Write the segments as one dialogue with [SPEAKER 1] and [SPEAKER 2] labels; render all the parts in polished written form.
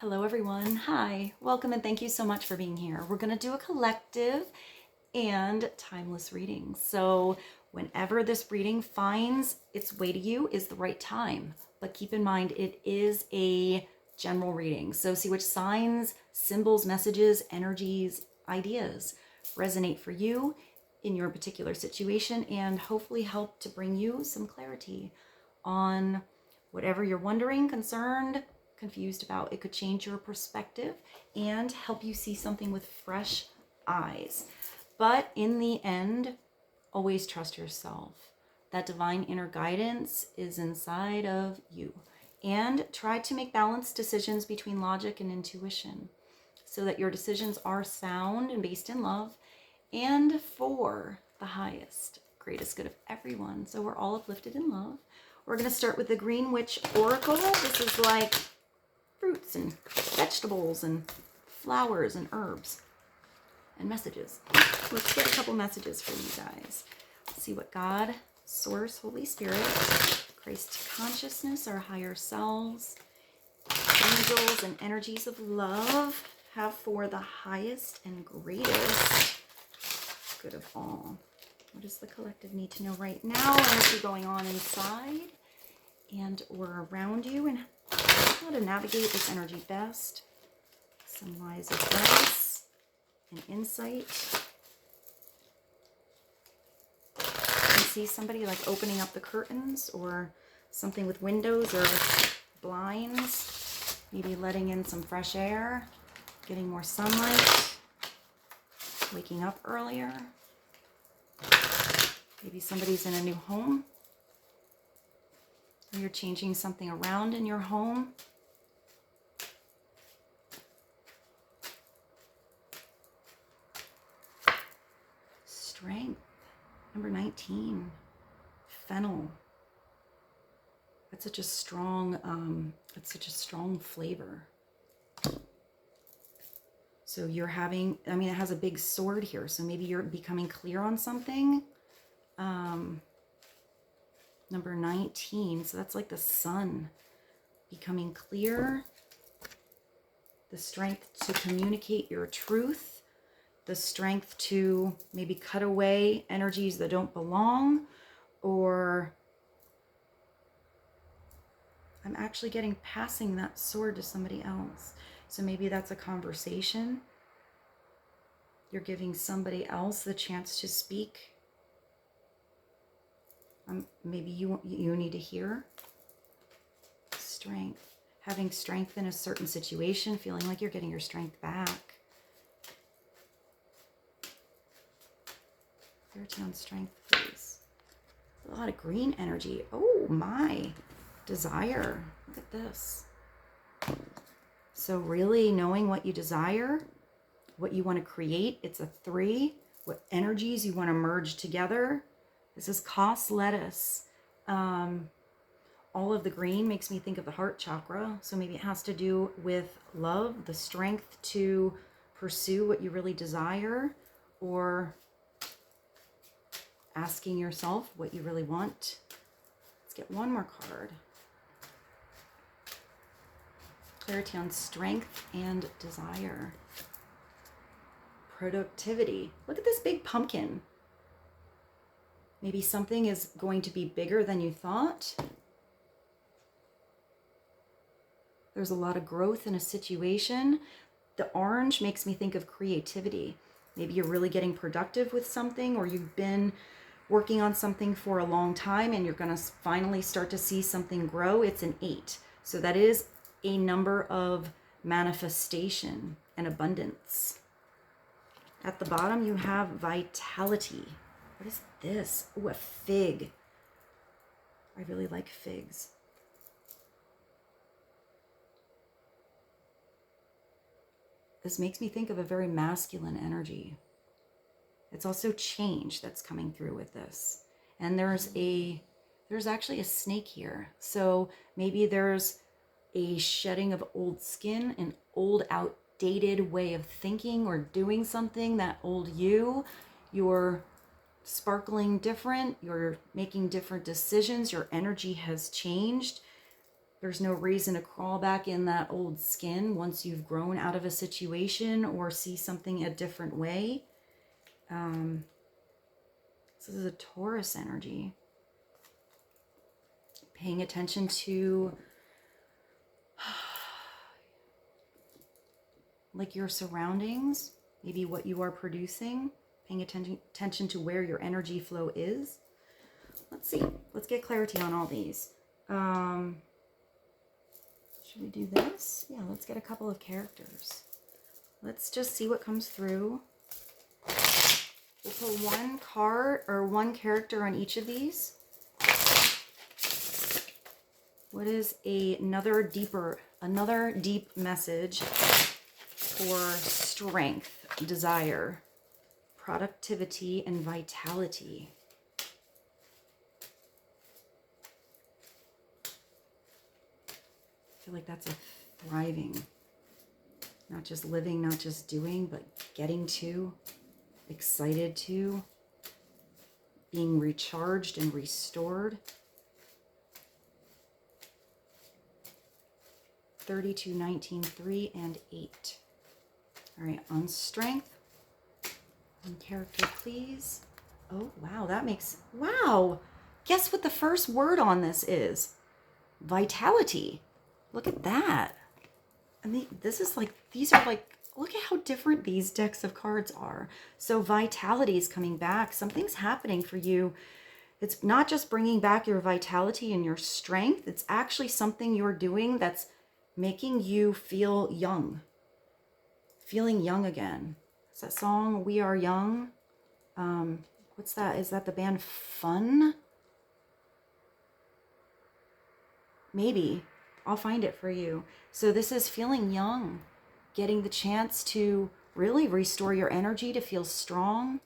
[SPEAKER 1] Hello everyone. Hi. Welcome and thank you so much for being here. We're going to do a collective and timeless reading. So whenever this reading finds its way to you is the right time. But keep in mind it is a general reading. So see which signs, symbols, messages, energies, ideas resonate for you in your particular situation and hopefully help to bring you some clarity on whatever you're wondering, concerned, confused about. It could change your perspective and help you see something with fresh eyes. But in the end, always trust yourself. That divine inner guidance is inside of you. And try to make balanced decisions between logic and intuition so that your decisions are sound and based in love and for the highest, greatest good of everyone. So we're all uplifted in love. We're going to start with the Green Witch Oracle. This is like fruits and vegetables and flowers and herbs and messages. Let's get a couple messages for you guys. Let's see what God, Source, Holy Spirit, Christ consciousness, our higher selves, angels and energies of love have for the highest and greatest good of all. What does the collective need to know right now? Energy going on inside and or around you, and how to navigate this energy best. Some wise advice and insight. I see somebody like opening up the curtains or something with windows or blinds. Maybe letting in some fresh air, getting more sunlight, waking up earlier. Maybe somebody's in a new home. Or you're changing something around in your home. Strength. Number 19. Fennel. That's such a strong, flavor. So you're having, it has a big sword here. So maybe you're becoming clear on something. Number 19, so that's like the sun becoming clear, the strength to communicate your truth, the strength to maybe cut away energies that don't belong, or I'm actually getting passing that sword to somebody else. So maybe that's a conversation. You're giving somebody else the chance to speak. Maybe you need to hear. Strength. Having strength in a certain situation, feeling like you're getting your strength back. Clarity on strength, please. A lot of green energy. Oh my. Desire. Look at this. So really knowing what you desire, what you want to create. It's a 3. What energies you want to merge together. This is Cos lettuce. All of the green makes me think of the heart chakra. So maybe it has to do with love, the strength to pursue what you really desire, or asking yourself what you really want. Let's get one more card. Clarity on strength and desire. Productivity. Look at this big pumpkin. Maybe something is going to be bigger than you thought. There's a lot of growth in a situation. The orange makes me think of creativity. Maybe you're really getting productive with something, or you've been working on something for a long time and you're going to finally start to see something grow. It's an 8. So that is a number of manifestation and abundance. At the bottom, you have vitality. What is this? Oh, a fig. I really like figs. This makes me think of a very masculine energy. It's also change that's coming through with this. And there's actually a snake here. So maybe there's a shedding of old skin, an old outdated way of thinking or doing something, that old you're sparkling different, you're making different decisions, your energy has changed. There's no reason to crawl back in that old skin once you've grown out of a situation or see something a different way. This is a Taurus energy. Paying attention to like your surroundings, maybe what you are producing, paying attention to where your energy flow is. Let's see. Let's get clarity on all these. Should we do this? Yeah, let's get a couple of characters. Let's just see what comes through. We'll put one card or one character on each of these. What is another deep message for strength, desire, productivity, and vitality? I feel like that's a thriving, not just living, not just doing, but getting to, excited to, being recharged and restored. 32, 19, 3, and 8. All right, on strength. One character, please. Oh, wow, that makes, wow. Guess what the first word on this is? Vitality. Look at that. I mean, this is like, these are like, look at how different these decks of cards are. So vitality is coming back. Something's happening for you. It's not just bringing back your vitality and your strength. It's actually something you're doing that's making you feel young. Feeling young again. It's that song, We Are Young. What's that? Is that the band Fun? Maybe. I'll find it for you. So this is feeling young, getting the chance to really restore your energy, to feel strong.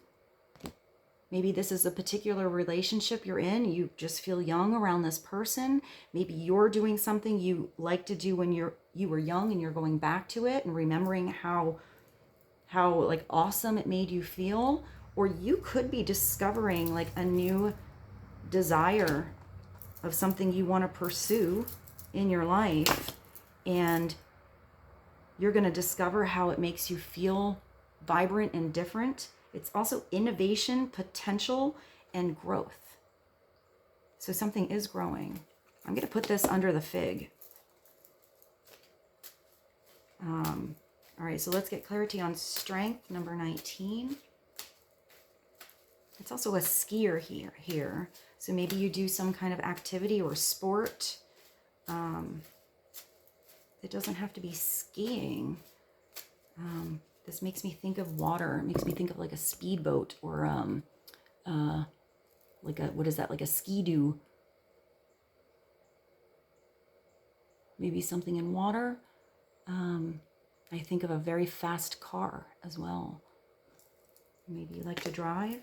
[SPEAKER 1] Maybe this is a particular relationship you're in. You just feel young around this person. Maybe you're doing something you like to do when you were young and you're going back to it and remembering how like awesome it made you feel. Or you could be discovering like a new desire of something you want to pursue in your life, and you're going to discover how it makes you feel vibrant and different. It's also innovation, potential, and growth. So something is growing. I'm going to put this under the fig. All right, so let's get clarity on strength, number 19. It's also a skier here. So maybe you do some kind of activity or sport. It doesn't have to be skiing. This makes me think of water. It makes me think of like a speedboat or like a, what is that? Like a ski-doo. Maybe something in water. I think of a very fast car as well. Maybe you like to drive.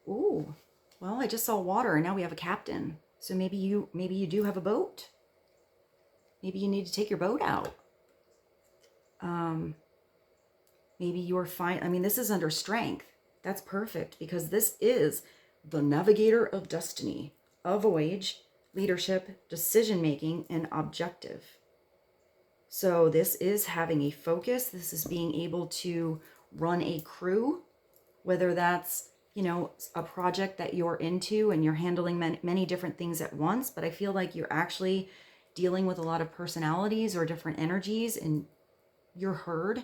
[SPEAKER 1] Ooh, well, I just saw water and now we have a captain. So maybe you do have a boat. Maybe you need to take your boat out. Maybe you're fine. I mean, this is under strength. That's perfect because this is the navigator of destiny, a voyage, leadership, decision-making, and objective. So this is having a focus. This is being able to run a crew, whether that's, you know, a project that you're into and you're handling many different things at once. But I feel like you're actually dealing with a lot of personalities or different energies, and you're heard.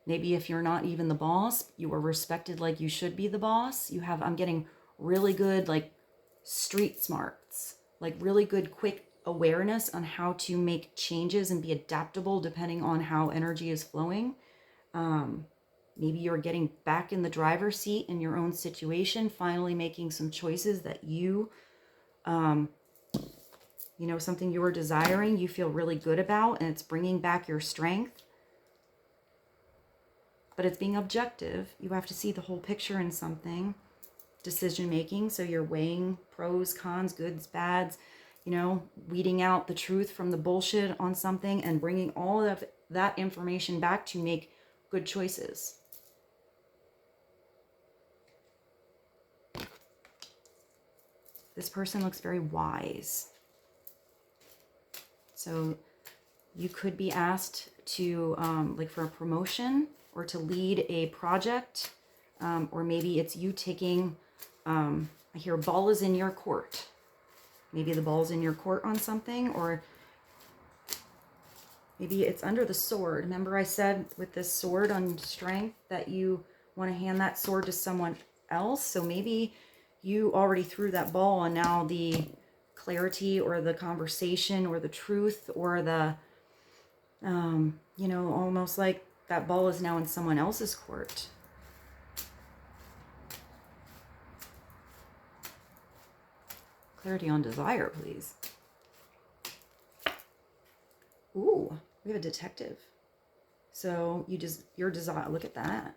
[SPEAKER 1] Maybe if you're not even the boss, you are respected like you should be the boss. You have, I'm getting really good like street smarts, like really good quick awareness on how to make changes and be adaptable depending on how energy is flowing. Maybe you're getting back in the driver's seat in your own situation, finally making some choices that you know, something you were desiring, you feel really good about, and it's bringing back your strength. But it's being objective. You have to see the whole picture in something. Decision making, so you're weighing pros, cons, goods, bads, you know, weeding out the truth from the bullshit on something and bringing all of that information back to make good choices. This person looks very wise. So you could be asked to, like for a promotion or to lead a project, or maybe it's you taking, I hear ball is in your court. Maybe the ball's in your court on something, or maybe it's under the sword. Remember I said with this sword on strength that you want to hand that sword to someone else. So maybe you already threw that ball and now the clarity or the conversation or the truth or the, you know, almost like that ball is now in someone else's court. Clarity on desire, please. Ooh, we have a detective. So your desire, look at that.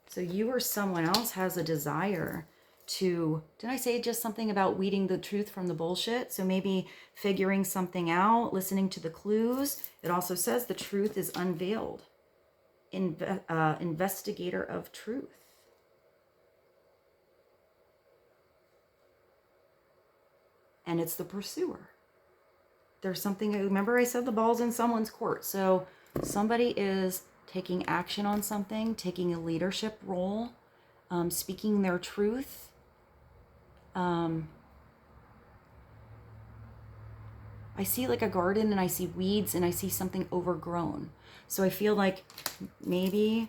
[SPEAKER 1] So you or someone else has a desire to, did I say just something about weeding the truth from the bullshit? So maybe figuring something out, listening to the clues. It also says the truth is unveiled. Investigator of truth. And it's the pursuer. There's something, remember I said the ball's in someone's court. So somebody is taking action on something, taking a leadership role, speaking their truth. I see like a garden and I see weeds and I see something overgrown. So I feel like maybe,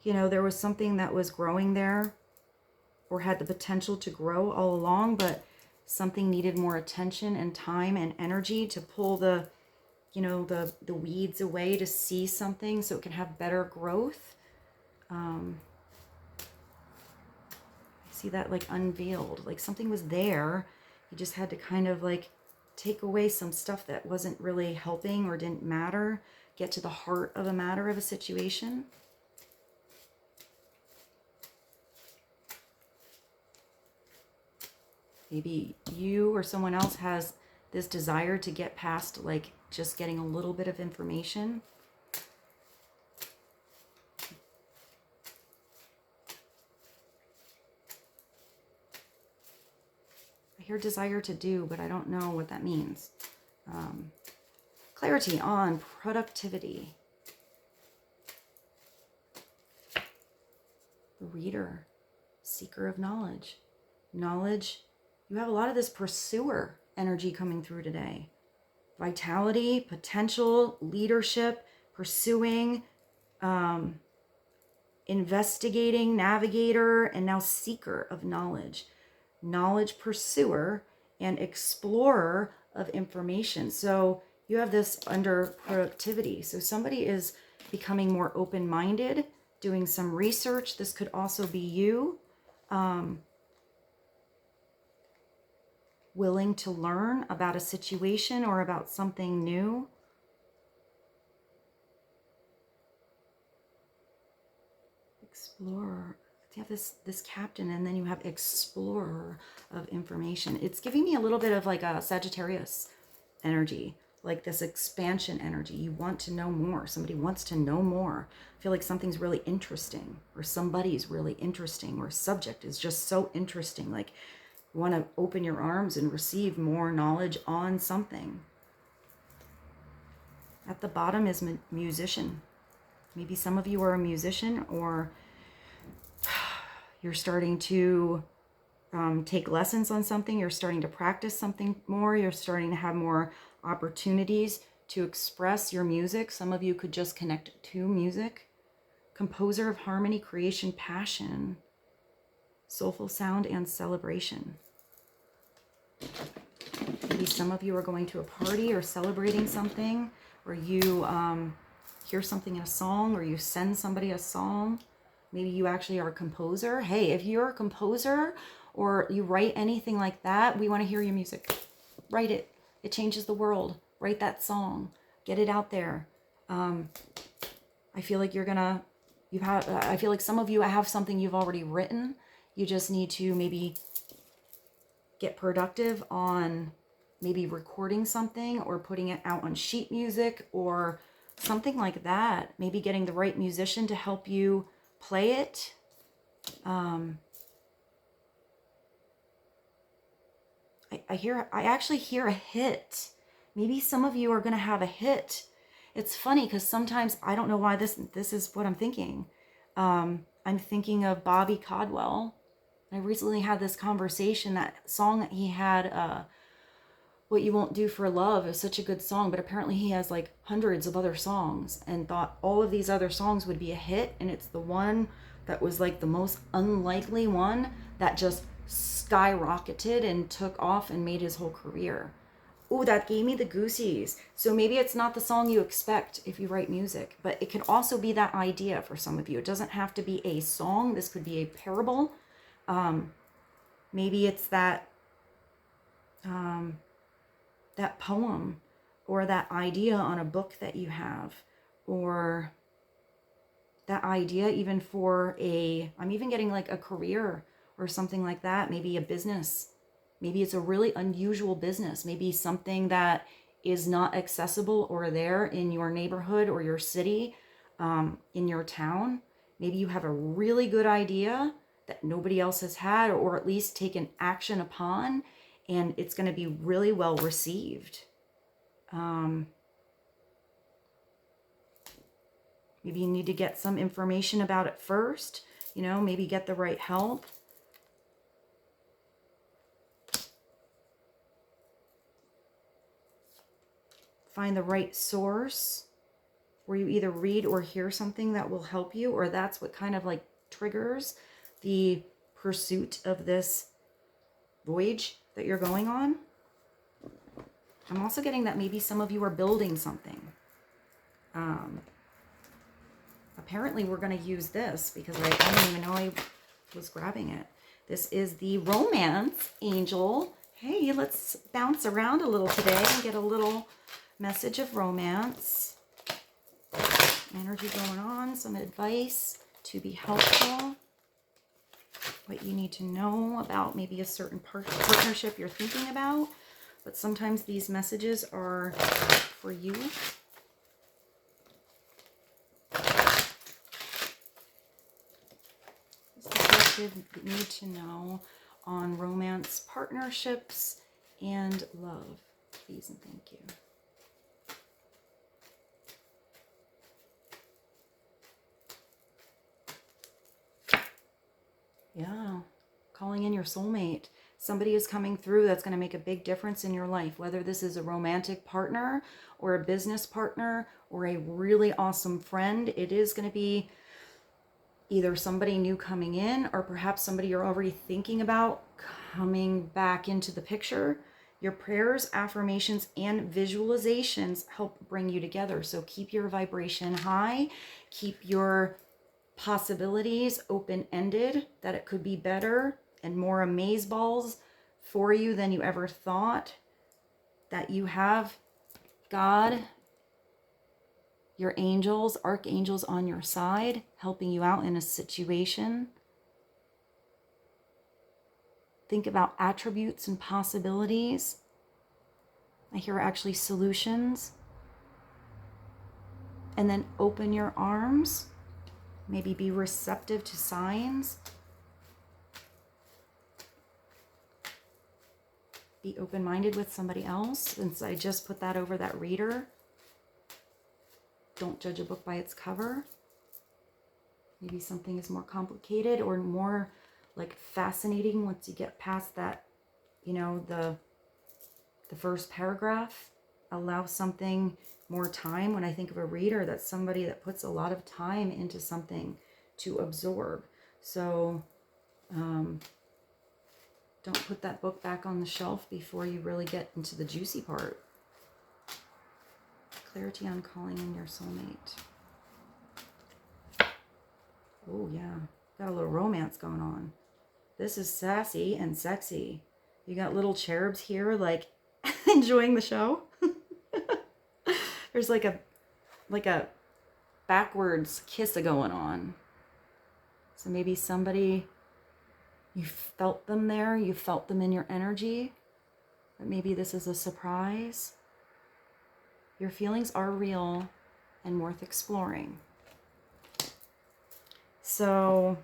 [SPEAKER 1] you know, there was something that was growing there or had the potential to grow all along, but something needed more attention and time and energy to pull the, you know, the weeds away to see something so it can have better growth. I see that like unveiled, like something was there. You just had to kind of like take away some stuff that wasn't really helping or didn't matter, get to the heart of a matter of a situation. Maybe you or someone else has this desire to get past like just getting a little bit of information. I hear desire to do, but I don't know what that means. Clarity on productivity. The reader, seeker of knowledge. Knowledge. You have a lot of this pursuer energy coming through today. Vitality, potential, leadership, pursuing, investigating, navigator, and now seeker of knowledge. Knowledge pursuer and explorer of information. So you have this under productivity. So somebody is becoming more open-minded, doing some research. This could also be you. Willing to learn about a situation or about something new. Explorer. You have this captain, and then you have explorer of information. It's giving me a little bit of like a Sagittarius energy, like this expansion energy. You want to know more. Somebody wants to know more. I feel like something's really interesting, or somebody's really interesting, or a subject is just so interesting. Like, you want to open your arms and receive more knowledge on something. At the bottom is musician. Maybe some of you are a musician, or you're starting to take lessons on something. You're starting to practice something more. You're starting to have more opportunities to express your music. Some of you could just connect to music. Composer of harmony, creation, passion. Soulful sound and celebration. Maybe some of you are going to a party or celebrating something, or you hear something in a song, or you send somebody a song. Maybe you actually are a composer. Hey, if you're a composer or you write anything like that, we want to hear your music. Write it. It changes the world. Write that song. Get it out there. I feel like I feel like some of you have something you've already written. You just need to maybe get productive on maybe recording something or putting it out on sheet music or something like that. Maybe getting the right musician to help you play it. I actually hear a hit. Maybe some of you are going to have a hit. It's funny because sometimes I don't know why this is what I'm thinking. I'm thinking of Bobby Caldwell. I recently had this conversation. That song that he had, What You Won't Do for Love, is such a good song, but apparently he has like hundreds of other songs and thought all of these other songs would be a hit, and it's the one that was like the most unlikely one that just skyrocketed and took off and made his whole career. Oh, that gave me the goosies. So maybe it's not the song you expect if you write music, but it can also be that idea for some of you. It doesn't have to be a song. This could be a parable. Maybe it's that that poem or that idea on a book that you have, or that idea even for I'm even getting like a career or something like that. Maybe a business. Maybe it's a really unusual business. Maybe something that is not accessible or there in your neighborhood or your city, in your town. Maybe you have a really good idea that nobody else has had, or at least taken action upon, and it's going to be really well received. Maybe you need to get some information about it first, maybe get the right help. Find the right source where you either read or hear something that will help you, or that's what kind of like triggers the pursuit of this voyage that you're going on. I'm also getting that maybe some of you are building something. Apparently we're going to use this because I didn't even know I was grabbing it. This is the romance angel. Hey, let's bounce around a little today and get a little message of romance. Energy going on, some advice to be helpful. What you need to know about maybe a certain partnership you're thinking about. But sometimes these messages are for you. What you need to know on romance, partnerships, and love. Please and thank you. Yeah, calling in your soulmate. Somebody is coming through that's going to make a big difference in your life, whether this is a romantic partner or a business partner or a really awesome friend. It is going to be either somebody new coming in, or perhaps somebody you're already thinking about coming back into the picture. Your prayers, affirmations, and visualizations help bring you together. So keep your vibration high. Keep your possibilities open-ended, that it could be better and more amazeballs for you than you ever thought. That you have God, your angels, archangels on your side, helping you out in a situation. Think about attributes and possibilities. I hear actually solutions. And then open your arms. Maybe be receptive to signs. Be open-minded with somebody else. Since I just put that over that reader. Don't judge a book by its cover. Maybe something is more complicated or more like fascinating once you get past that, the first paragraph. Allow something more time. When I think of a reader, that's somebody that puts a lot of time into something to absorb. So don't put that book back on the shelf before you really get into the juicy part. Clarity on calling in your soulmate. Oh yeah, got a little romance going on. This is sassy and sexy. You got little cherubs here like enjoying the show. There's like a backwards kiss going on. So maybe somebody, you felt them there, you felt them in your energy, but maybe this is a surprise. Your feelings are real and worth exploring. So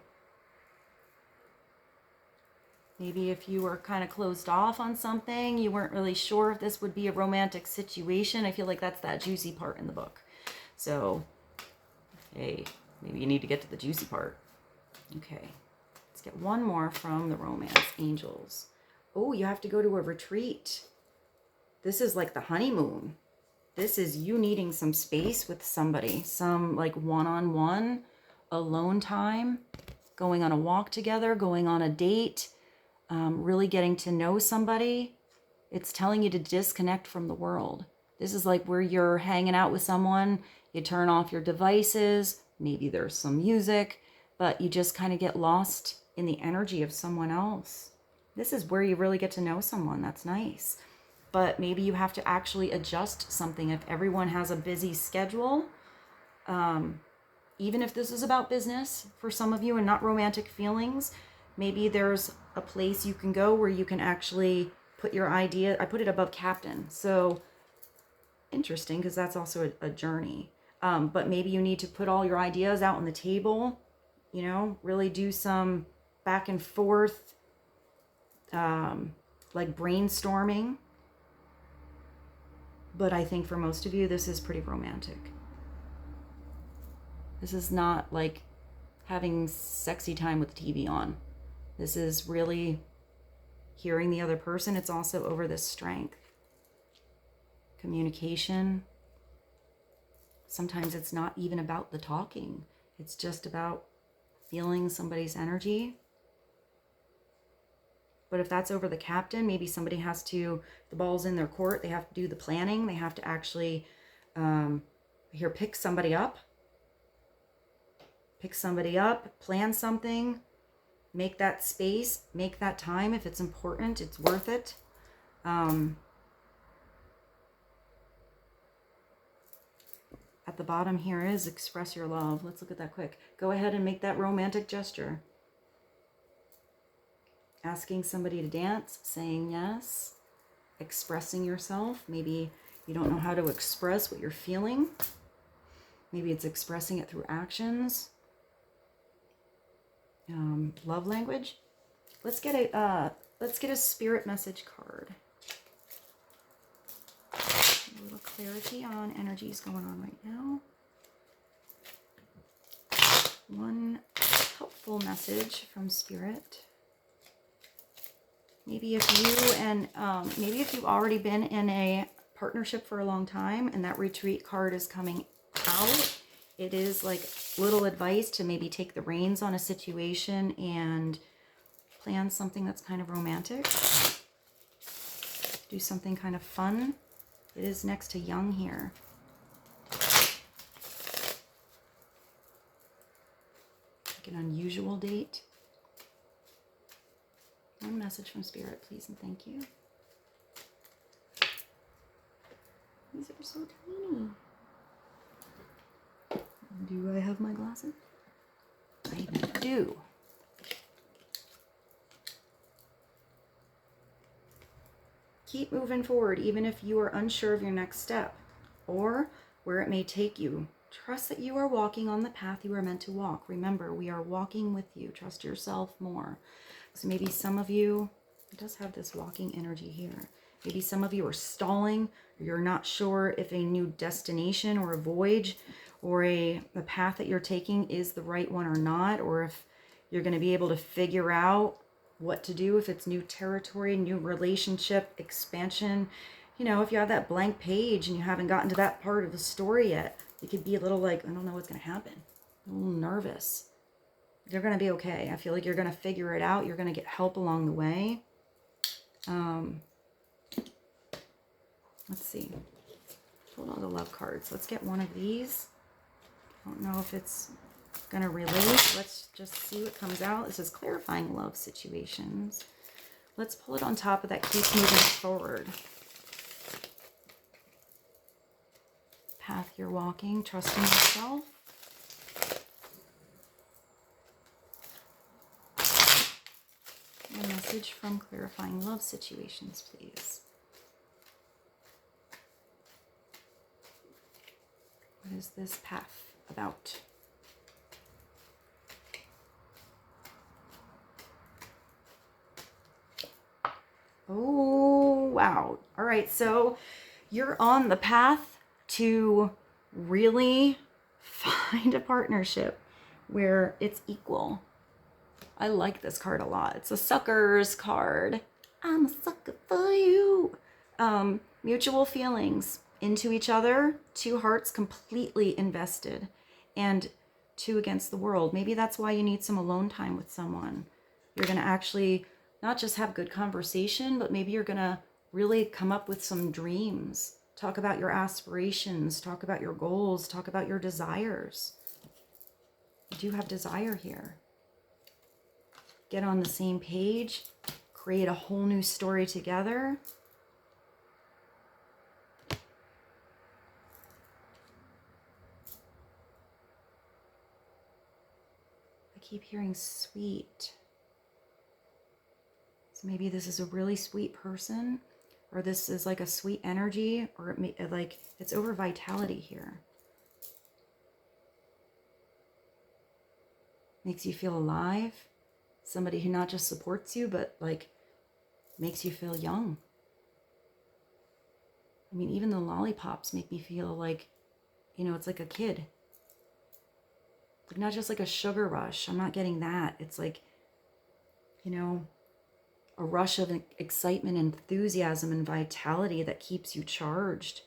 [SPEAKER 1] Maybe if you were kind of closed off on something, you weren't really sure if this would be a romantic situation. I feel like that's that juicy part in the book. So, hey, maybe you need to get to the juicy part. Okay, let's get one more from the romance angels. Oh, you have to go to a retreat. This is like the honeymoon. This is you needing some space with somebody, some like one-on-one, alone time, going on a walk together, going on a date, really getting to know somebody. It's telling you to disconnect from the world. This is like where you're hanging out with someone, you turn off your devices, maybe there's some music, but you just kind of get lost in the energy of someone else. This is where you really get to know someone. That's nice. But maybe you have to actually adjust something if everyone has a busy schedule. Even if this is about business for some of you and not romantic feelings, maybe there's a place you can go where you can actually put your idea. I put it above Captain. So interesting, because that's also a journey. But maybe you need to put all your ideas out on the table, you know, really do some back and forth, like brainstorming. But I think for most of you, this is pretty romantic. This is not like having sexy time with the TV on. This is really hearing the other person. It's also over this strength. Communication. Sometimes it's not even about the talking. It's just about feeling somebody's energy. But if that's over the captain, maybe somebody has to, the ball's in their court, they have to do the planning. They have to actually, pick somebody up. Pick somebody up, plan something, make that space, make that time. If it's important, it's worth it. At the bottom here is express your love. Let's look at that quick. Go ahead and make that romantic gesture. Asking somebody to dance, saying yes, expressing yourself. Maybe you don't know how to express what you're feeling. Maybe it's expressing it through actions. Love language. Let's get a spirit message card. A little clarity on energies going on right now. One helpful message from spirit. Maybe if you've already been in a partnership for a long time and that retreat card is coming out, it is like little advice to maybe take the reins on a situation and plan something that's kind of romantic. Do something kind of fun. It is next to young here. Like an unusual date. One message from spirit, please and thank you. These are so tiny. Do I have my glasses? I do. Keep moving forward, even if you are unsure of your next step or where it may take you. Trust that you are walking on the path you are meant to walk. Remember, we are walking with you. Trust yourself more. So maybe some of you, it does have this walking energy here. Maybe some of you are stalling, or you're not sure if a new destination or a voyage or a path that you're taking is the right one or not, or if you're going to be able to figure out what to do, if it's new territory, new relationship, expansion. You know, if you have that blank page and you haven't gotten to that part of the story yet, you could be a little like, I don't know what's going to happen. A little nervous. You're going to be okay. I feel like you're going to figure it out. You're going to get help along the way. Let's see. Hold on to love cards. Let's get one of these. I don't know if it's going to relate. Let's just see what comes out. This is clarifying love situations. Let's pull it on top of that keeps moving forward. Path you're walking, trusting yourself. A message from clarifying love situations, please. What is this path about? Oh, wow. All right. So you're on the path to really find a partnership where it's equal. I like this card a lot. It's a suckers card. I'm a sucker for you. Mutual feelings into each other, two hearts completely invested, and two against the world. Maybe that's why you need some alone time with someone. You're going to actually not just have good conversation, but maybe you're going to really come up with some dreams. Talk about your aspirations, talk about your goals, talk about your desires. You do have desire here. Get on the same page, create a whole new story together. I keep hearing sweet. So maybe this is a really sweet person, or this is like a sweet energy, or it may, like it's over vitality here. Makes you feel alive. Somebody who not just supports you, but like makes you feel young. I mean, even the lollipops make me feel like, you know, it's like a kid. Like not just like a sugar rush. I'm not getting that. It's like, you know, a rush of excitement, enthusiasm, and vitality that keeps you charged.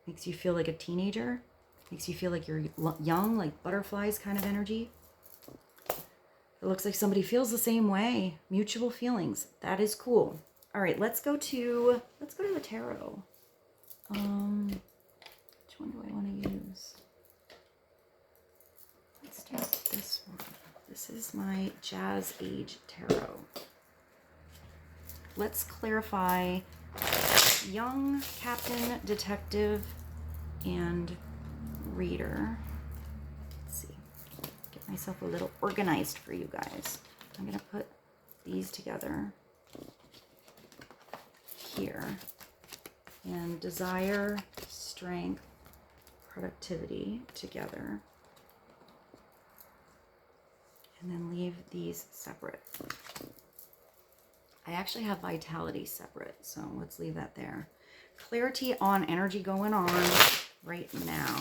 [SPEAKER 1] Makes you feel like a teenager. Makes you feel like you're young, like butterflies kind of energy. It looks like somebody feels the same way. Mutual feelings. That is cool. All right, let's go to the tarot. Which one do I want to use? Let's do this one. This is my Jazz Age Tarot. Let's clarify young, captain, detective, and reader. Let's see. Get myself a little organized for you guys. I'm going to put these together here. And desire, strength, productivity together. And then leave these separate. I actually have vitality separate, so let's leave that there. Clarity on energy going on right now.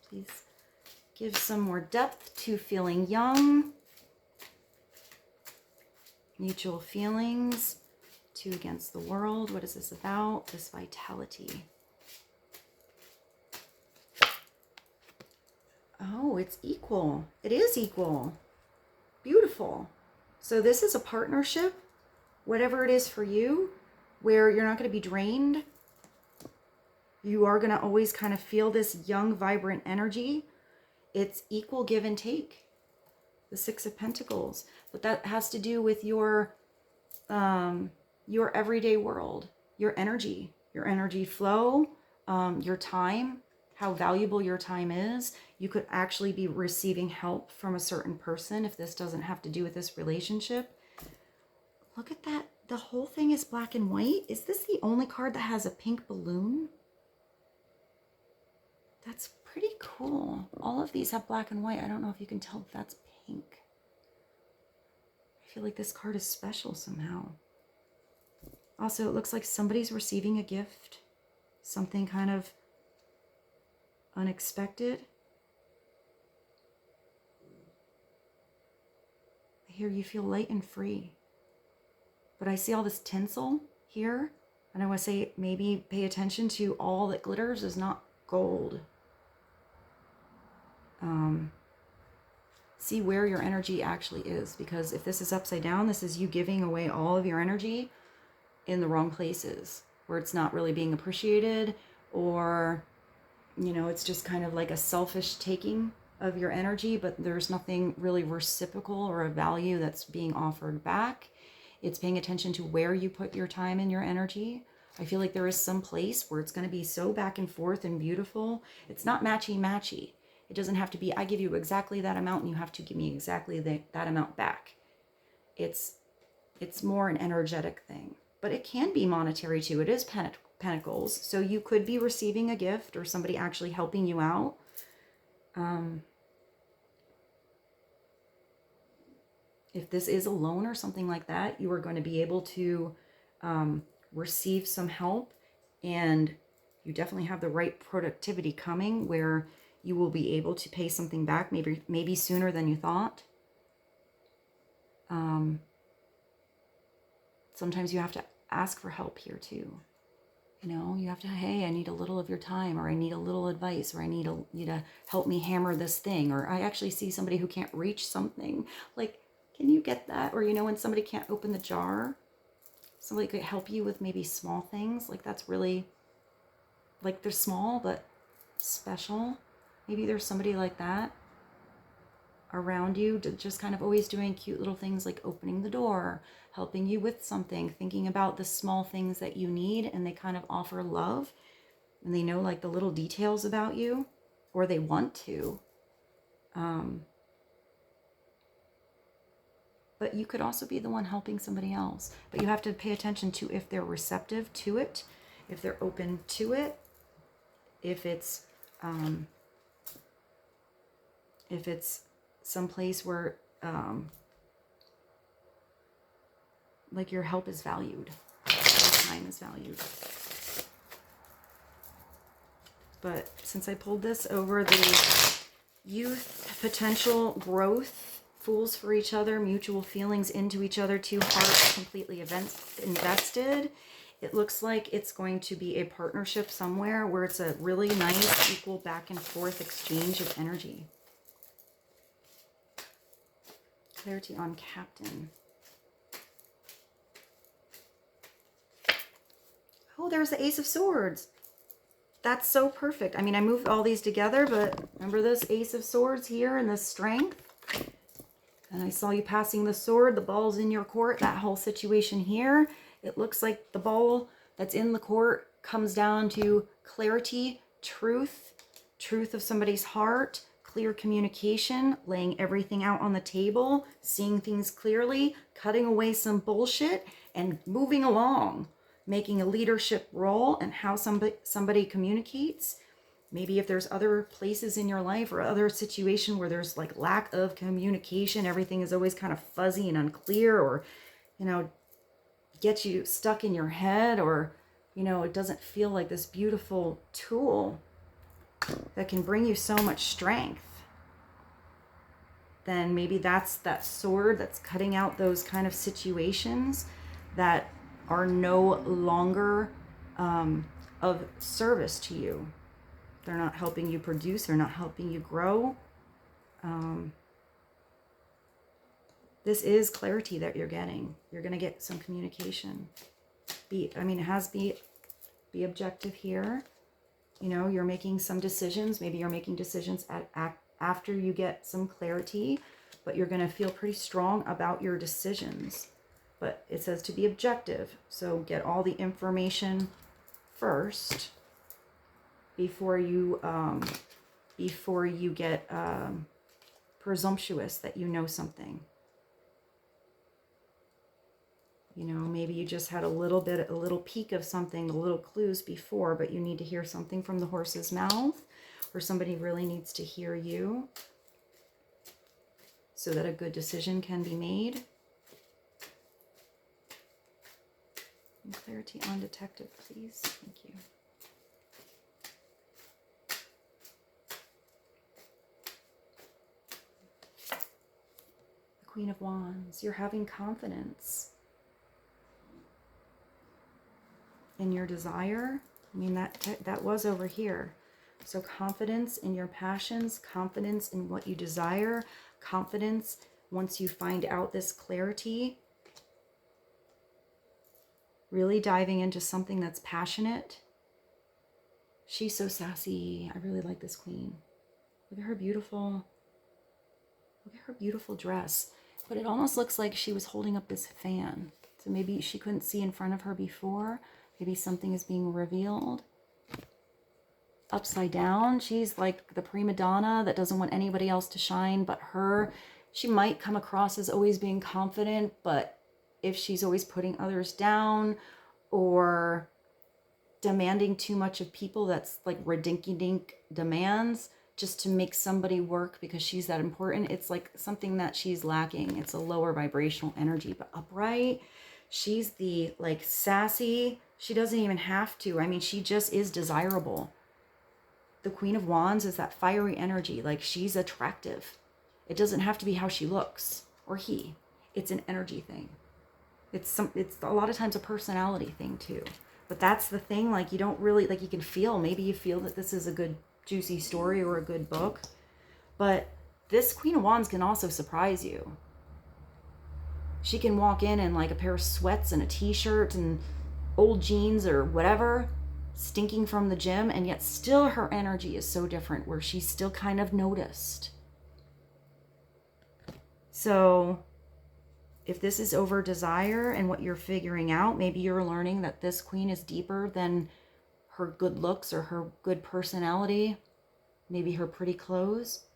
[SPEAKER 1] Please give some more depth to feeling young. Mutual feelings. Two against the world. What is this about? This vitality. Oh, it's equal. It is equal. Beautiful. So this is a partnership, whatever it is for you, where you're not going to be drained. You are going to always kind of feel this young, vibrant energy. It's equal give and take. The Six of Pentacles. But that has to do with your everyday world, your energy flow, your time, how valuable your time is. You could actually be receiving help from a certain person if this doesn't have to do with this relationship. Look at that. The whole thing is black and white. Is this the only card that has a pink balloon? That's pretty cool. All of these have black and white. I don't know if you can tell if that's pink. I feel like this card is special somehow. Also, it looks like somebody's receiving a gift. Something kind of unexpected. I hear you feel light and free. But I see all this tinsel here. And I want to say maybe pay attention to all that glitters is not gold. See where your energy actually is. Because if this is upside down, this is you giving away all of your energy in the wrong places. Where it's not really being appreciated. Or, you know, it's just kind of like a selfish taking of your energy. But there's nothing really reciprocal or a value that's being offered back. It's paying attention to where you put your time and your energy. I feel like there is some place where it's going to be so back and forth and beautiful. It's not matchy-matchy. It doesn't have to be, I give you exactly that amount and you have to give me exactly that amount back. It's more an energetic thing. But it can be monetary too. It is pentacles. So you could be receiving a gift or somebody actually helping you out. if this is a loan or something like that, you are going to be able to receive some help, and you definitely have the right productivity coming where you will be able to pay something back, maybe sooner than you thought. Sometimes you have to ask for help here too. You know, you have to, hey, I need a little of your time, or I need a little advice, or I need you to help me hammer this thing, or I actually see somebody who can't reach something. Like, can you get that? Or, you know, when somebody can't open the jar, somebody could help you with maybe small things. Like, that's really, like, they're small but special. Maybe there's somebody like that around you, just kind of always doing cute little things like opening the door, helping you with something, thinking about the small things that you need, and they kind of offer love, and they know like the little details about you, or they want to. But you could also be the one helping somebody else. But you have to pay attention to if they're receptive to it, if they're open to it, if it's someplace where like your help is valued, your time is valued. But since I pulled this over the youth, potential growth, fools for each other, mutual feelings into each other, two hearts completely invested, it looks like it's going to be a partnership somewhere where it's a really nice, equal back and forth exchange of energy. Clarity on Captain. Oh, there's the Ace of Swords. That's so perfect. I mean, I moved all these together, but remember this Ace of Swords here and this strength? And I saw you passing the sword. The ball's in your court. That whole situation here, it looks like the ball that's in the court comes down to clarity, truth of somebody's heart, clear communication, laying everything out on the table, seeing things clearly, cutting away some bullshit, and moving along, making a leadership role and how somebody communicates. Maybe if there's other places in your life or other situation where there's like lack of communication, everything is always kind of fuzzy and unclear, or, you know, gets you stuck in your head, or, you know, it doesn't feel like this beautiful tool that can bring you so much strength, then maybe that's that sword that's cutting out those kind of situations that are no longer of service to you. They're not helping you produce. They're not helping you grow. This is clarity that you're getting. You're going to get some communication. Be objective here. You know, you're making some decisions. Maybe you're making decisions after you get some clarity, but you're going to feel pretty strong about your decisions. But it says to be objective. So get all the information first before you get presumptuous that you know something. You know, maybe you just had a little peek of something, the little clues before, but you need to hear something from the horse's mouth, or somebody really needs to hear you so that a good decision can be made. And clarity on detective, please. Thank you. The Queen of Wands. You're having confidence in your desire. I mean, that was over here. So confidence in your passions, confidence in what you desire, confidence once you find out this clarity. Really diving into something that's passionate. She's so sassy. I really like this queen. Look at her beautiful dress. But it almost looks like she was holding up this fan. So maybe she couldn't see in front of her before. Maybe something is being revealed. Upside down, she's like the prima donna that doesn't want anybody else to shine but her. She might come across as always being confident, but if she's always putting others down or demanding too much of people, that's like ridinky-dink demands, just to make somebody work because she's that important. It's like something that she's lacking. It's a lower vibrational energy. But upright, she's the like sassy. She doesn't even have to. I mean, she just is desirable. The Queen of Wands is that fiery energy. Like, she's attractive. It doesn't have to be how she looks or he. It's an energy thing. It's a lot of times a personality thing too. But that's the thing, like, you don't really, like, you can feel, maybe you feel that this is a good juicy story or a good book, but this Queen of Wands can also surprise you. She can walk in like a pair of sweats and a t-shirt and old jeans or whatever, stinking from the gym, and yet still her energy is so different where she's still kind of noticed. So if this is over desire and what you're figuring out, maybe you're learning that this queen is deeper than her good looks or her good personality, maybe her pretty clothes.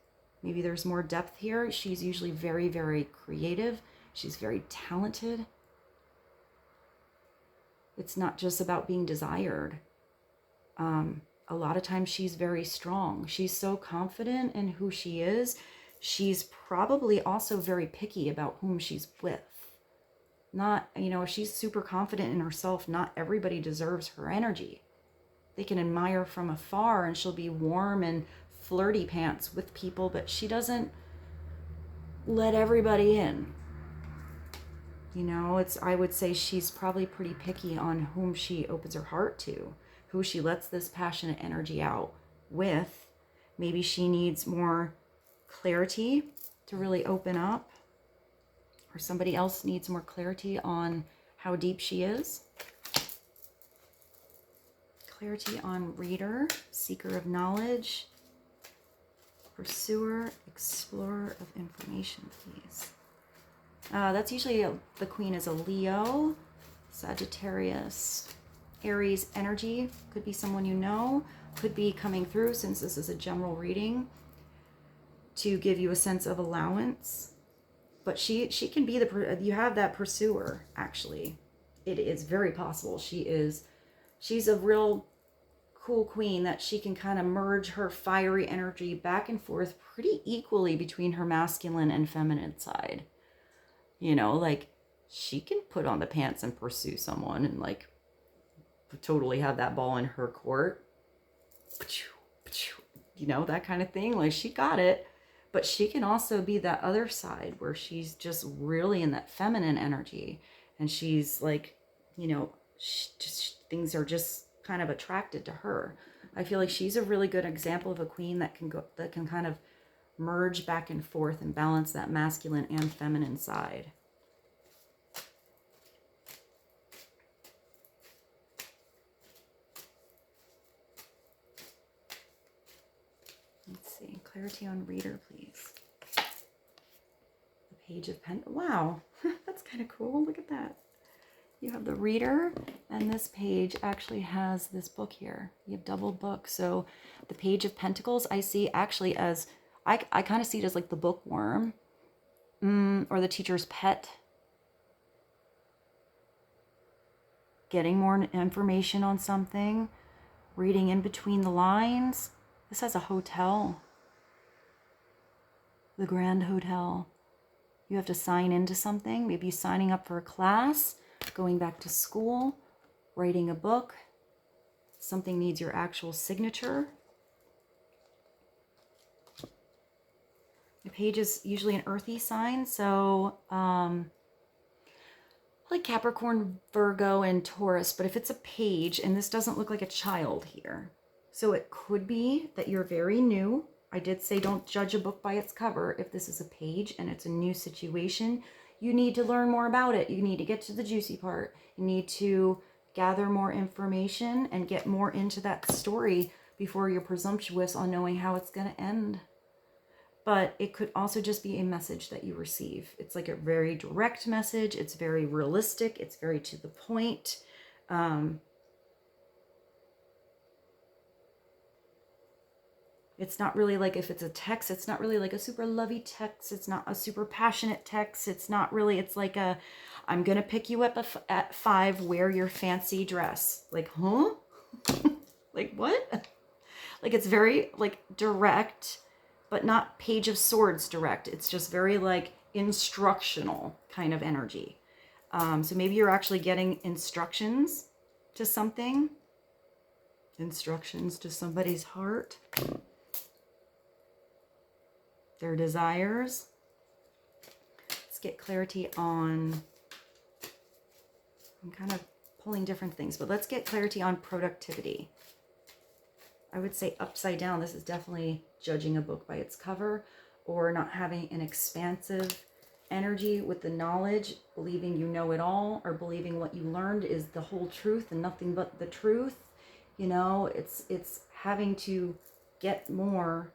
[SPEAKER 1] Maybe there's more depth here. She's usually very, very creative. She's very talented. It's not just about being desired. A lot of times she's very strong. She's so confident in who she is. She's probably also very picky about whom she's with. Not, you know, she's super confident in herself. Not everybody deserves her energy. They can admire from afar and she'll be warm and flirty pants with people, but she doesn't let everybody in. You know, I would say she's probably pretty picky on whom she opens her heart to, who she lets this passionate energy out with. Maybe she needs more clarity to really open up, or somebody else needs more clarity on how deep she is. Clarity on reader, seeker of knowledge, pursuer, explorer of information, please. That's usually the queen is a Leo, Sagittarius, Aries energy. Could be someone you know, could be coming through, since this is a general reading, to give you a sense of allowance. But she can be you have that pursuer, actually. It is very possible. She's a real cool queen that she can kind of merge her fiery energy back and forth pretty equally between her masculine and feminine side. You know, like, she can put on the pants and pursue someone and like totally have that ball in her court. You know, that kind of thing. Like, she got it. But she can also be that other side where she's just really in that feminine energy. And she's like, you know, things are just kind of attracted to her. I feel like she's a really good example of a queen that can kind of merge back and forth and balance that masculine and feminine side. Let's see, clarity on reader, please. The Page of Pentacles. Wow, that's kind of cool. Look at that. You have the reader, and this page actually has this book here. You have double book. So the Page of Pentacles, I see actually as, I kind of see it as like the bookworm, or the teacher's pet. Getting more information on something, reading in between the lines. This has a hotel, the Grand Hotel. You have to sign into something, maybe signing up for a class, going back to school, writing a book. Something needs your actual signature. The page is usually an earthy sign, so like Capricorn, Virgo, and Taurus. But if it's a page, and this doesn't look like a child here, so it could be that you're very new. I did say don't judge a book by its cover. If this is a page and it's a new situation, you need to learn more about it. You need to get to the juicy part. You need to gather more information and get more into that story before you're presumptuous on knowing how it's going to end. But it could also just be a message that you receive. It's like a very direct message. It's very realistic. It's very to the point. It's not really like, if it's a text, it's not really like a super lovey text. It's not a super passionate text. It's not really, it's like a, I'm going to pick you up at 5, wear your fancy dress. Like, huh? Like, what? Like it's very like direct, but not Page of Swords direct. It's just very like instructional kind of energy. So maybe you're actually getting instructions to something. Instructions to somebody's heart. Their desires. Let's get clarity on... I'm kind of pulling different things, but let's get clarity on productivity. I would say upside down. This is definitely judging a book by its cover, or not having an expansive energy with the knowledge, believing you know it all, or believing what you learned is the whole truth and nothing but the truth. You know, it's having to get more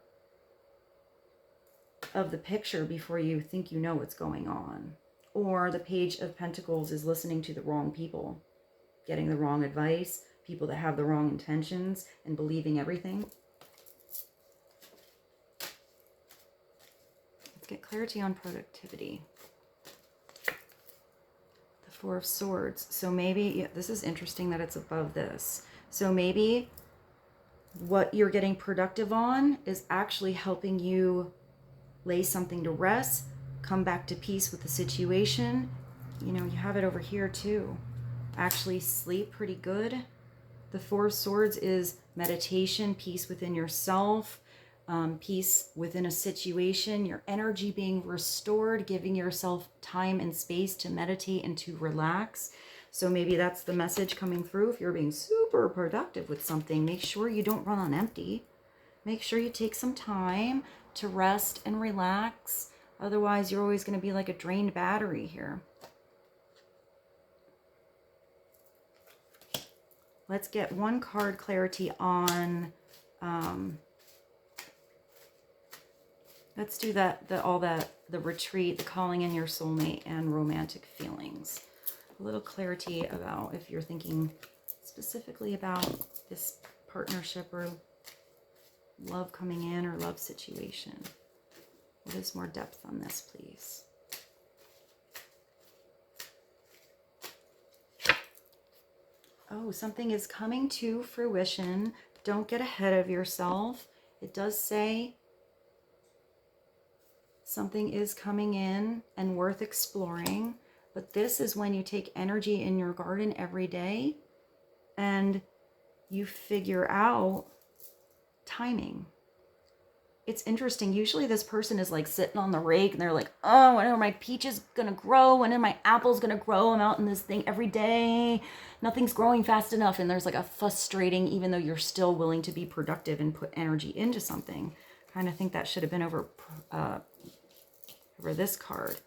[SPEAKER 1] of the picture before you think you know what's going on. Or the Page of Pentacles is listening to the wrong people, getting the wrong advice, people that have the wrong intentions, and believing everything. Let's get clarity on productivity. The Four of Swords. So maybe, yeah, this is interesting that it's above this. So maybe what you're getting productive on is actually helping you lay something to rest, come back to peace with the situation. You know, you have it over here too. Actually sleep pretty good. The Four of Swords is meditation, peace within yourself, peace within a situation, your energy being restored, giving yourself time and space to meditate and to relax. So maybe that's the message coming through. If you're being super productive with something, make sure you don't run on empty. Make sure you take some time to rest and relax. Otherwise, you're always going to be like a drained battery here. Let's get one card clarity on, let's do the retreat, the calling in your soulmate, and romantic feelings. A little clarity about if you're thinking specifically about this partnership or love coming in or love situation. What is more depth on this, please? Oh, something is coming to fruition. Don't get ahead of yourself. It does say something is coming in and worth exploring. But this is when you take energy in your garden every day and you figure out timing. It's interesting. Usually this person is like sitting on the rake and they're like, oh, when are my peaches going to grow? When are my apples going to grow? I'm out in this thing every day. Nothing's growing fast enough. And there's like a frustrating, even though you're still willing to be productive and put energy into something. Kind of think that should have been over this card.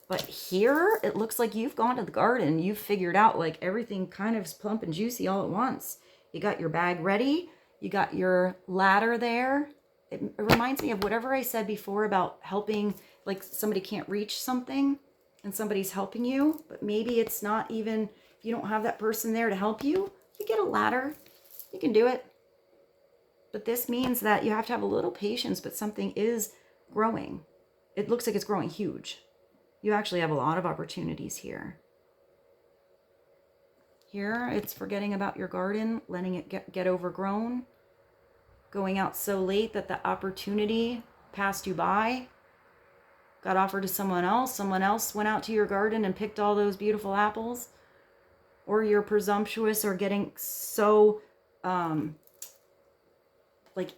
[SPEAKER 1] But here, it looks like you've gone to the garden. You've figured out like everything kind of is plump and juicy all at once. You got your bag ready. You got your ladder there. It reminds me of whatever I said before about helping, like somebody can't reach something and somebody's helping you, but maybe it's not even, if you don't have that person there to help you, you get a ladder. You can do it. But this means that you have to have a little patience, but something is growing. It looks like it's growing huge. You actually have a lot of opportunities here. Here, it's forgetting about your garden, letting it get overgrown, going out so late that the opportunity passed you by, got offered to someone else went out to your garden and picked all those beautiful apples, or you're presumptuous or getting so, like,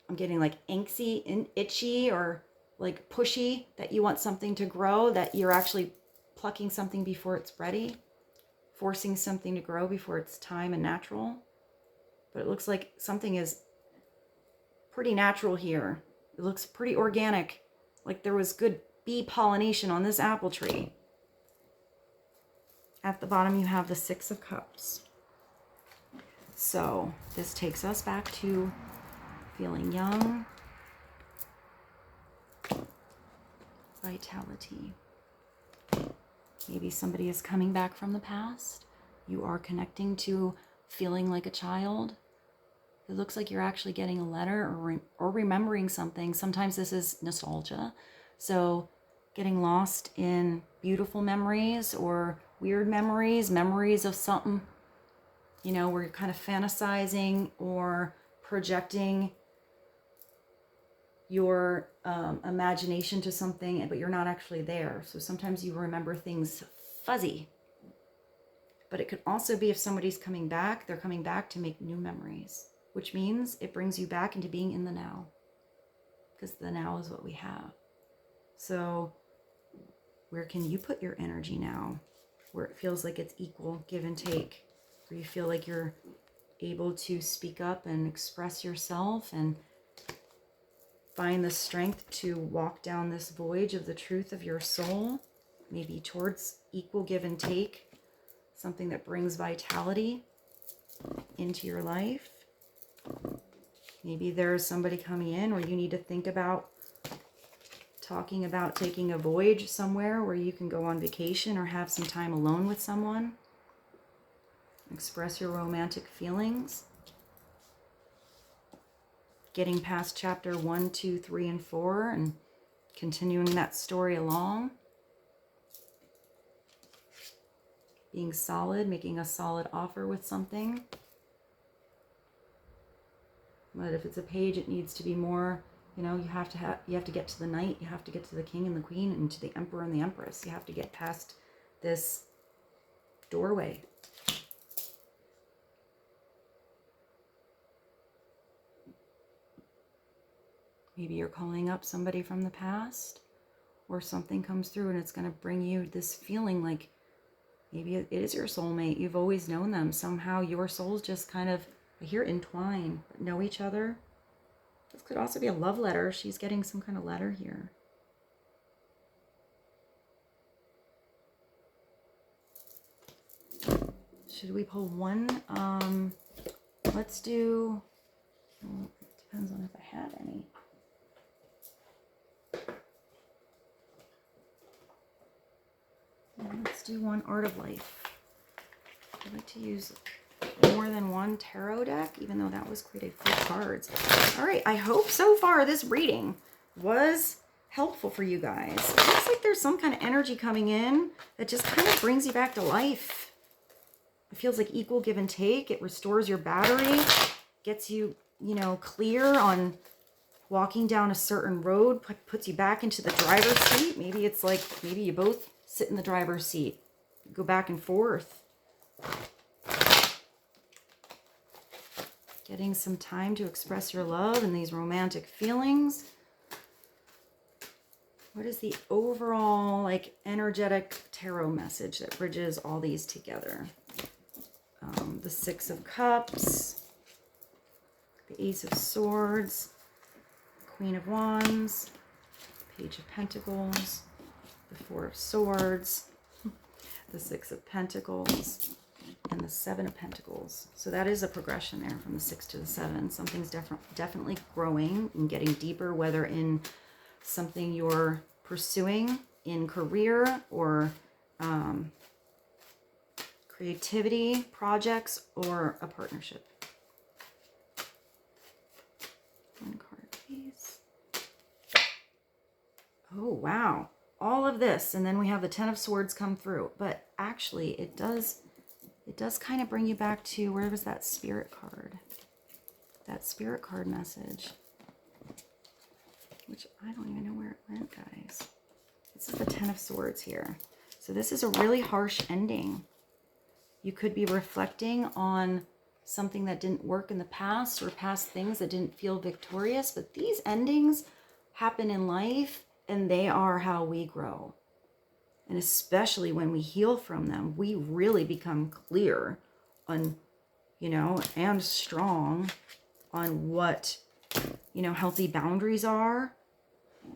[SPEAKER 1] I'm getting like angsty and itchy or like pushy that you want something to grow, that you're actually plucking something before it's ready, forcing something to grow before it's time and natural. But it looks like something is pretty natural here. It looks pretty organic, like there was good bee pollination on this apple tree. At the bottom you have the Six of Cups. So this takes us back to feeling young, vitality. Maybe somebody is coming back from the past. You are connecting to feeling like a child. It looks like you're actually getting a letter or remembering something. Sometimes this is nostalgia. So getting lost in beautiful memories or weird memories, memories of something, you know, where you're kind of fantasizing or projecting your imagination to something, but you're not actually there. So sometimes you remember things fuzzy. But it could also be if somebody's coming back, they're coming back to make new memories, which means it brings you back into being in the now, because the now is what we have. So where can you put your energy now, where it feels like it's equal give and take, where you feel like you're able to speak up and express yourself and find the strength to walk down this voyage of the truth of your soul, maybe towards equal give and take, something that brings vitality into your life. Maybe there's somebody coming in where you need to think about talking about taking a voyage somewhere where you can go on vacation or have some time alone with someone. Express your romantic feelings. Getting past chapter 1, 2, 3, and 4 and continuing that story along. Being solid, making a solid offer with something. But if it's a page, it needs to be more, you know, you have to get to the knight, you have to get to the king and the queen, and to the emperor and the empress. You have to get past this doorway. Maybe you're calling up somebody from the past, or something comes through and it's going to bring you this feeling like maybe it is your soulmate. You've always known them. Somehow your souls just kind of, I hear entwine, but know each other. This could also be a love letter. She's getting some kind of letter here. Should we pull one? Let's do, well, it depends on if I have any. Let's do one Art of Life. I like to use more than one tarot deck, even though that was quite a few cards. All right, I hope so far this reading was helpful for you guys. It looks like there's some kind of energy coming in that just kind of brings you back to life. It feels like equal give and take. It restores your battery, gets you, you know, clear on walking down a certain road, puts you back into the driver's seat. Maybe it's like, maybe you both sit in the driver's seat, go back and forth. Getting some time to express your love and these romantic feelings. What is the overall, like, energetic tarot message that bridges all these together? The Six of Cups, the Ace of Swords, Queen of Wands, Page of Pentacles, the Four of Swords, the Six of Pentacles, and the Seven of Pentacles. So that is a progression there from the 6 to the 7. Something's definitely growing and getting deeper, whether in something you're pursuing in career or creativity, projects, or a partnership. One card, please. Oh, wow. All of this, and then we have the Ten of Swords come through. But actually, it does kind of bring you back to, where was that spirit card? That spirit card message. Which I don't even know where it went, guys. This is the Ten of Swords here. So this is a really harsh ending. You could be reflecting on something that didn't work in the past, or past things that didn't feel victorious. But these endings happen in life, and they are how we grow. And especially when we heal from them, we really become clear on, you know, and strong on what, you know, healthy boundaries are,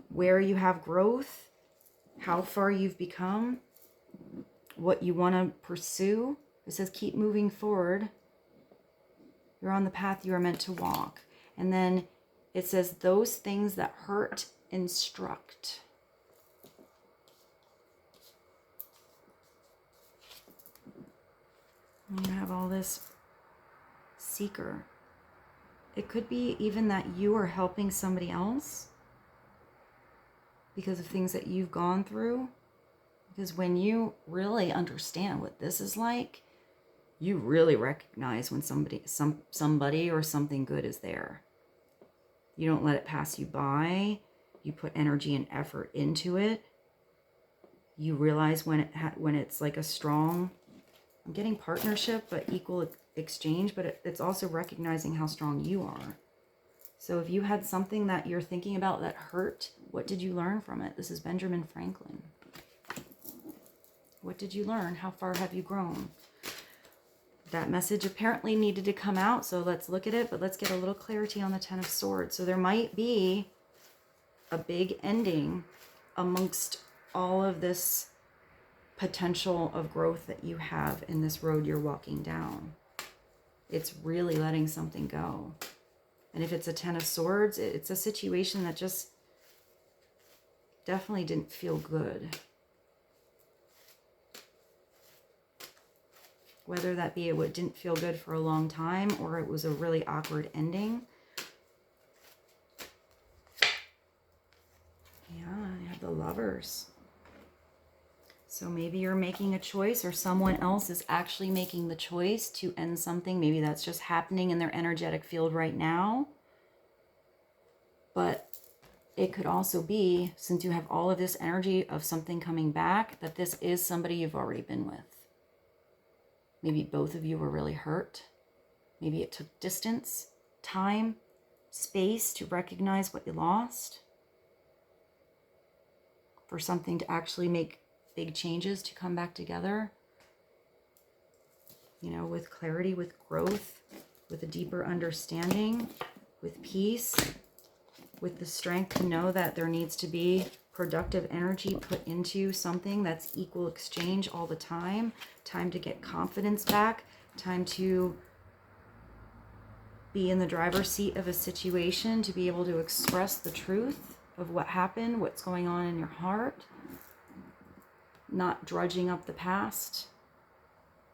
[SPEAKER 1] where you have growth, how far you've become, what you want to pursue. It says keep moving forward. You're on the path you are meant to walk. And then it says those things that hurt instruct. And you have all this seeker. It could be even that you are helping somebody else because of things that you've gone through. Because when you really understand what this is like, you really recognize when somebody or something good is there. You don't let it pass you by. You put energy and effort into it. You realize when it's like a strong, I'm getting partnership, but equal exchange, but it's also recognizing how strong you are. So if you had something that you're thinking about that hurt, what did you learn from it? This is Benjamin Franklin. What did you learn? How far have you grown? That message apparently needed to come out, so let's look at it, but let's get a little clarity on the Ten of Swords. So there might be a big ending amongst all of this potential of growth that you have in this road you're walking down. It's really letting something go. And if it's a Ten of Swords, it's a situation that just definitely didn't feel good. Whether that be it didn't feel good for a long time or it was a really awkward ending. Yeah, you have the Lovers. So maybe you're making a choice or someone else is actually making the choice to end something. Maybe that's just happening in their energetic field right now. But it could also be, since you have all of this energy of something coming back, that this is somebody you've already been with. Maybe both of you were really hurt. Maybe it took distance, time, space to recognize what you lost. For something to actually make big changes to come back together. You know, with clarity, with growth, with a deeper understanding, with peace, with the strength to know that there needs to be productive energy put into something that's equal exchange all the time. Time to get confidence back. Time to be in the driver's seat of a situation, to be able to express the truth of what happened, what's going on in your heart. Not drudging up the past.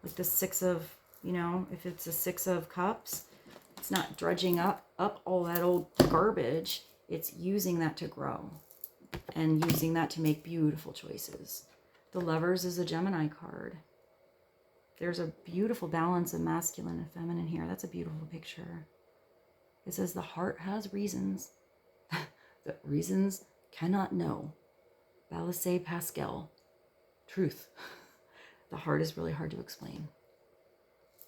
[SPEAKER 1] Like the Six of, you know, if it's a Six of Cups, it's not drudging up all that old garbage. It's using that to grow and using that to make beautiful choices. The Lovers is a Gemini card. There's a beautiful balance of masculine and feminine here. That's a beautiful picture. It says the heart has reasons that reasons cannot know. Blaise Pascal. Truth. The heart is really hard to explain.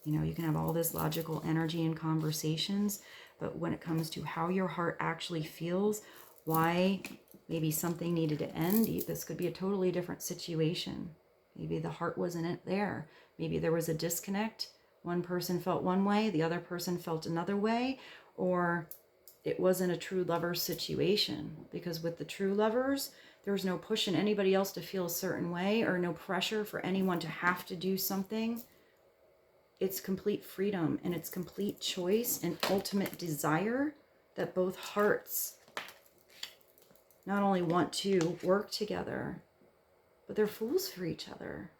[SPEAKER 1] You know, you can have all this logical energy in conversations, but when it comes to how your heart actually feels, why maybe something needed to end, this could be a totally different situation. Maybe the heart wasn't there. Maybe there was a disconnect. One person felt one way, the other person felt another way, or it wasn't a true lover situation. Because with the true lovers, there's no pushing anybody else to feel a certain way or no pressure for anyone to have to do something. It's complete freedom and it's complete choice and ultimate desire that both hearts not only want to work together, but they're fools for each other.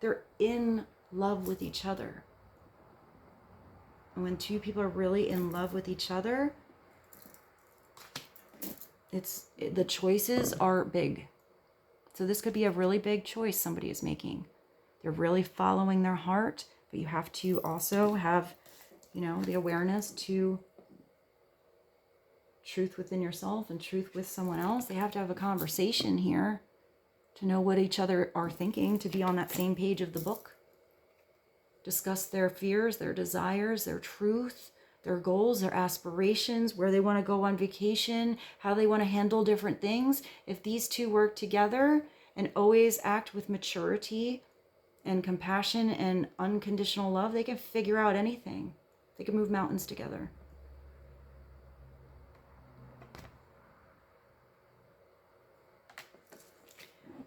[SPEAKER 1] They're in love with each other. And when two people are really in love with each other, the choices are big. So this could be a really big choice somebody is making. They're really following their heart, but you have to also have, you know, the awareness to truth within yourself and truth with someone else. They have to have a conversation here to know what each other are thinking, to be on that same page of the book. Discuss their fears, their desires, their truth, their goals, their aspirations, where they want to go on vacation, how they want to handle different things. If these two work together and always act with maturity and compassion and unconditional love, they can figure out anything. They can move mountains together.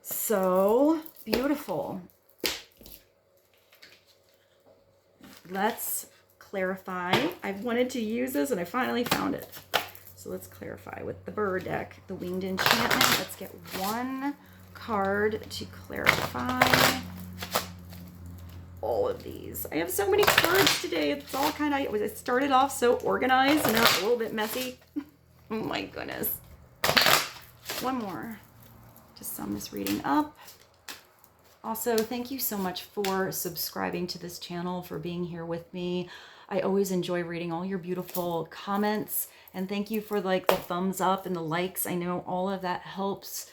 [SPEAKER 1] So beautiful. Let's clarify. I've wanted to use this and I finally found it. So let's clarify with the bird deck, the Winged Enchantment. Let's get one card to clarify all of these. I have so many cards today. It's all kind of, it started off so organized and now it's a little bit messy. Oh my goodness. One more to sum this reading up. Also, thank you so much for subscribing to this channel, for being here with me. I always enjoy reading all your beautiful comments, and thank you for like the thumbs up and the likes. I know all of that helps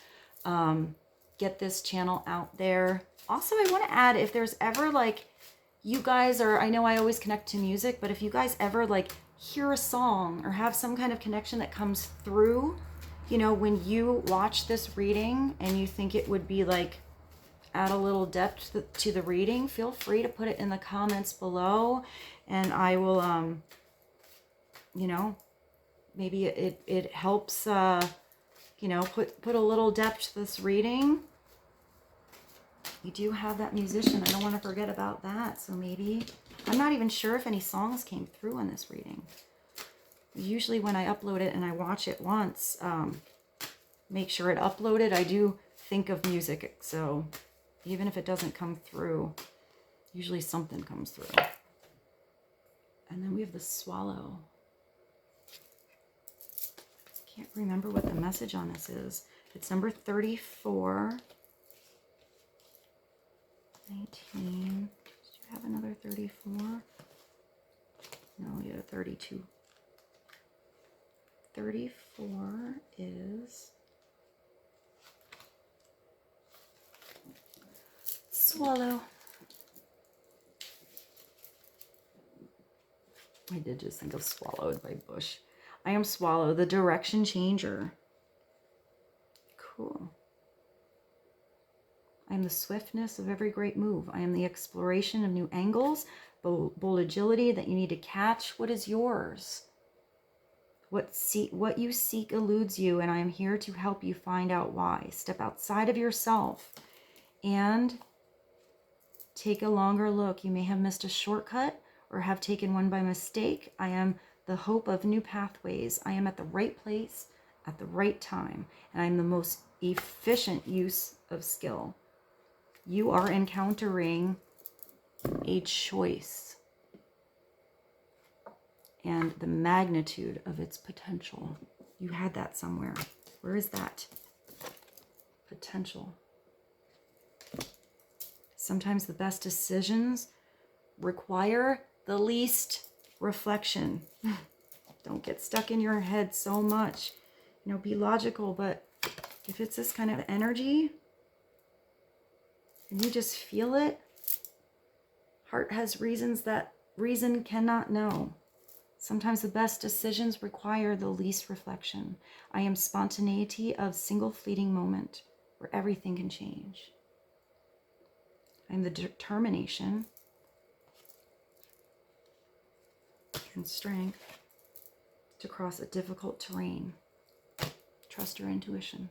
[SPEAKER 1] get this channel out there. Also, I want to add, if there's ever like you guys are, I know I always connect to music, but if you guys ever like hear a song or have some kind of connection that comes through, you know, when you watch this reading and you think it would be like add a little depth to the reading, feel free to put it in the comments below, and I will you know, maybe it helps you know, put a little depth to this reading. You do have that musician. I don't want to forget about that. So maybe, I'm not even sure if any songs came through in this reading. Usually when I upload it and I watch it once, make sure it uploaded, I do think of music. So even if it doesn't come through, usually something comes through. And then we have the swallow. Can't remember what the message on this is. It's number 34. 19. Did you have another 34? No, you had 32. 34 is swallow. I did just think of Swallowed by Bush. I am Swallow, the direction changer. Cool. I am the swiftness of every great move. I am the exploration of new angles, bold agility that you need to catch. What is yours? What you seek eludes you, and I am here to help you find out why. Step outside of yourself and take a longer look. You may have missed a shortcut or have taken one by mistake. I am the hope of new pathways. I am at the right place at the right time, and I am the most efficient use of skill. You are encountering a choice and the magnitude of its potential. You had that somewhere. Where is that? Potential. Sometimes the best decisions require the least reflection. Don't get stuck in your head so much. You know, be logical, but if it's this kind of energy, and you just feel it, heart has reasons that reason cannot know. Sometimes the best decisions require the least reflection. I am spontaneity of single fleeting moment where everything can change. I am the determination and strength to cross a difficult terrain. Trust your intuition.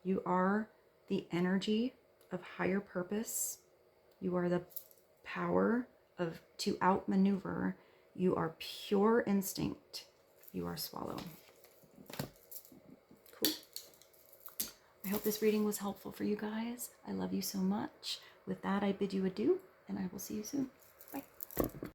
[SPEAKER 1] You are the energy of higher purpose. You are the power to outmaneuver. You are pure instinct. You are Swallow. Cool. I hope this reading was helpful for you guys. I love you so much. With that, I bid you adieu, and I will see you soon. Bye.